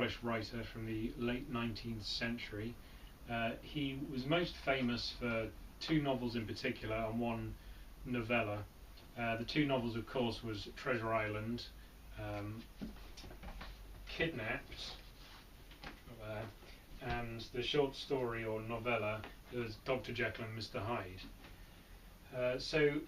Scottish writer from the late 19th century. He was most famous for two novels in particular and one novella. The two novels, of course, was Treasure Island, Kidnapped, and the short story or novella was Dr. Jekyll and Mr. Hyde. So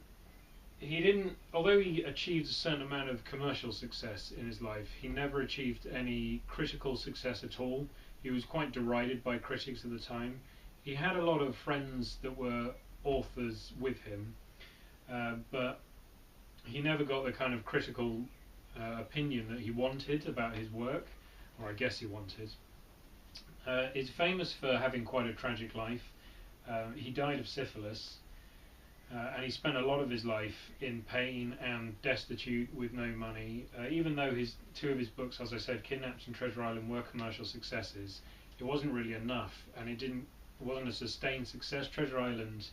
he didn't, although he achieved a certain amount of commercial success in his life, he never achieved any critical success at all. He was quite derided by critics at the time. He had a lot of friends that were authors with him, but he never got the kind of critical opinion that he wanted about his work, or I guess he wanted. He's famous for having quite a tragic life. He died of syphilis, and he spent a lot of his life in pain and destitute with no money. Even though two of his books, as I said, Kidnapped and Treasure Island, were commercial successes, it wasn't really enough, and it wasn't a sustained success. Treasure Island,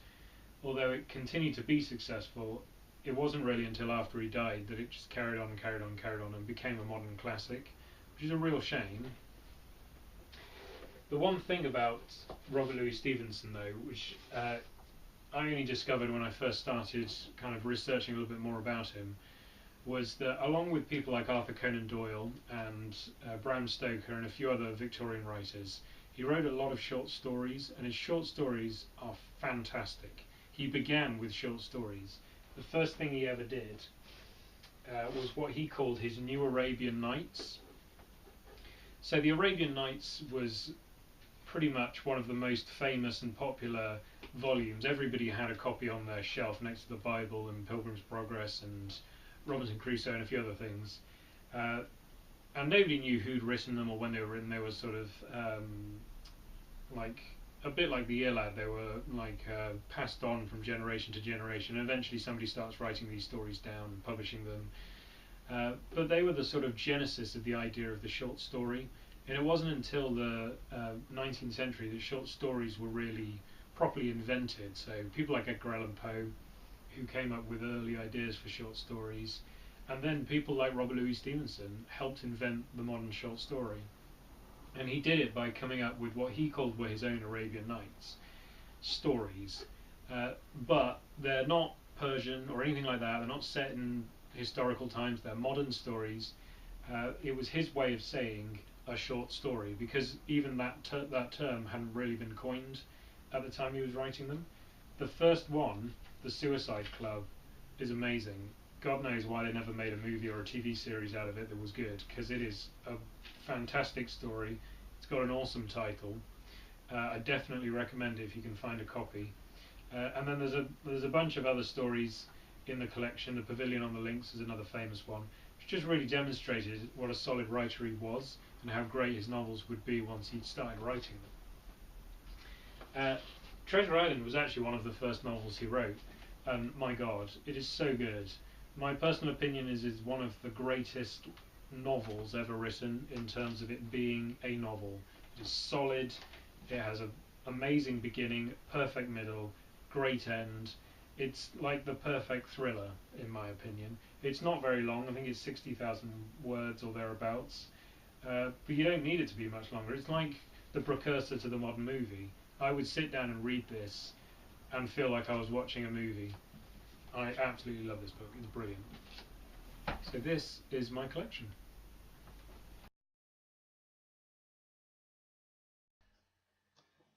although it continued to be successful, it wasn't really until after he died that it just carried on and carried on and carried on and became a modern classic, which is a real shame. The one thing about Robert Louis Stevenson, though, which I only discovered when I first started kind of researching a little bit more about him, was that along with people like Arthur Conan Doyle and Bram Stoker and a few other Victorian writers, he wrote a lot of short stories, and his short stories are fantastic. He began with short stories. The first thing he ever did was what he called his New Arabian Nights. So the Arabian Nights was pretty much one of the most famous and popular volumes. Everybody had a copy on their shelf next to the Bible and Pilgrim's Progress and Robinson Crusoe and a few other things. And nobody knew who'd written them or when they were written. They were sort of like a bit like the Iliad. They were like passed on from generation to generation. And eventually somebody starts writing these stories down and publishing them. But they were the sort of genesis of the idea of the short story. And it wasn't until the 19th century that short stories were really properly invented. So people like Edgar Allan Poe, who came up with early ideas for short stories, and then people like Robert Louis Stevenson helped invent the modern short story. And he did it by coming up with what he called were his own Arabian Nights stories. But they're not Persian or anything like that. They're not set in historical times. They're modern stories. It was his way of saying a short story, because even that term hadn't really been coined at the time he was writing them. The first one, The Suicide Club, is amazing. God knows why they never made a movie or a TV series out of it that was good, because it is a fantastic story. It's got an awesome title. I definitely recommend it if you can find a copy. And then there's a bunch of other stories in the collection. The Pavilion on the Links is another famous one, which just really demonstrated what a solid writer he was and how great his novels would be once he'd started writing them. Treasure Island was actually one of the first novels he wrote, and my God, it is so good. My personal opinion is it's one of the greatest novels ever written in terms of it being a novel. It is solid, it has an amazing beginning, perfect middle, great end. It's like the perfect thriller, in my opinion. It's not very long, I think it's 60,000 words or thereabouts, but you don't need it to be much longer. It's like the precursor to the modern movie. I would sit down and read this and feel like I was watching a movie. I absolutely love this book, it's brilliant. So this is my collection.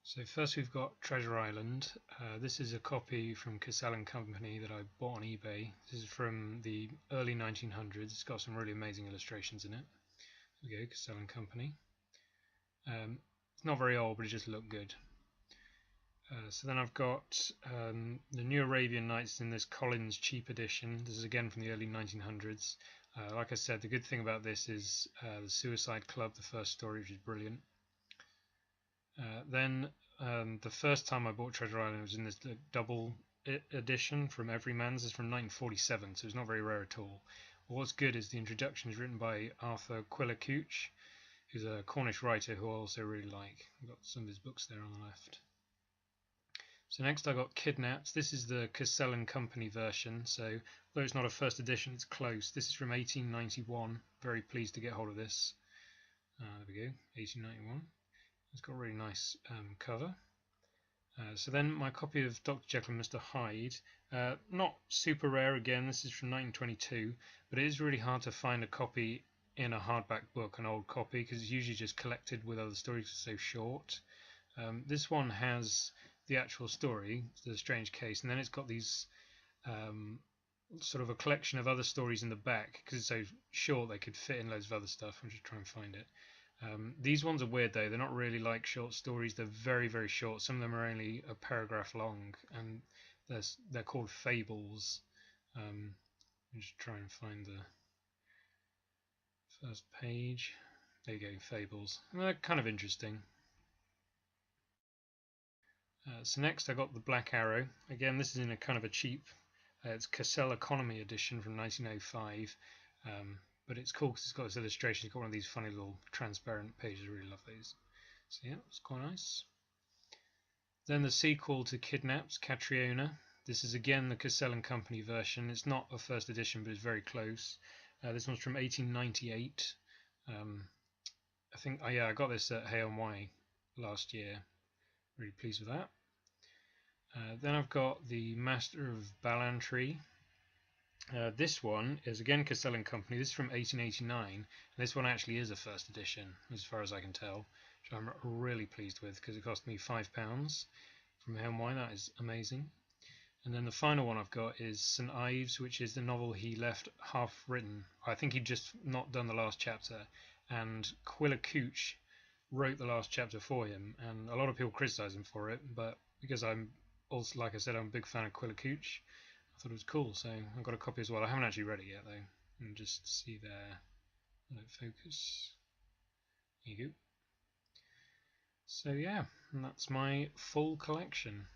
So first we've got Treasure Island. This is a copy from Cassell and Company that I bought on eBay. This is from the early 1900s. It's got some really amazing illustrations in it. There we go, Cassell and Company. It's not very old, but it just looked good. So then I've got the New Arabian Nights in this Collins cheap edition. This is again from the early 1900s. Like I said, the good thing about this is the Suicide Club, the first story, which is brilliant. Then the first time I bought Treasure Island was in this double edition from Everyman's. It's from 1947, so it's not very rare at all. What's good is the introduction is written by Arthur Quiller Couch, who's a Cornish writer who I also really like. I've got some of his books there on the left. So next I got Kidnapped. This is the Cassell and Company version, so though it's not a first edition, it's close. This is from 1891. Very pleased to get hold of this. There we go, 1891. It's got a really nice cover. So then my copy of Dr. Jekyll and Mr. Hyde, not super rare again, this is from 1922, but it is really hard to find a copy in a hardback book, an old copy, because it's usually just collected with other stories, it's so short. This one has the actual story, The Strange Case, and then it's got these sort of a collection of other stories in the back, because it's so short they could fit in loads of other stuff. I'm just trying to find it. These ones are weird though, they're not really like short stories, they're very, very short. Some of them are only a paragraph long, and they're called fables. I'm just trying to find the first page. There you go, fables. And they're kind of interesting. So next I got the Black Arrow. Again, this is in a kind of a cheap, it's Cassell Economy edition from 1905. But it's cool because it's got this illustration. It's got one of these funny little transparent pages. I really love these. So yeah, it's quite nice. Then the sequel to Kidnapped, Catriona. This is again the Cassell and Company version. It's not a first edition, but it's very close. This one's from 1898. I think, oh yeah, I got this at Hay-on-Wye last year. Really pleased with that. Then I've got the Master of Ballantrae. This one is again Cassell and Company. This is from 1889, and this one actually is a first edition, as far as I can tell, which I'm really pleased with because it cost me £5 from Hay-on-Wye. That is amazing. And then the final one I've got is St Ives, which is the novel he left half written. I think he'd just not done the last chapter, and Quilla Couch wrote the last chapter for him, and a lot of people criticise him for it, but because I'm also, like I said, I'm a big fan of Quilla Couch, I thought it was cool, so I've got a copy as well. I haven't actually read it yet though. And just see there. Let it focus. There you go. So yeah, and that's my full collection.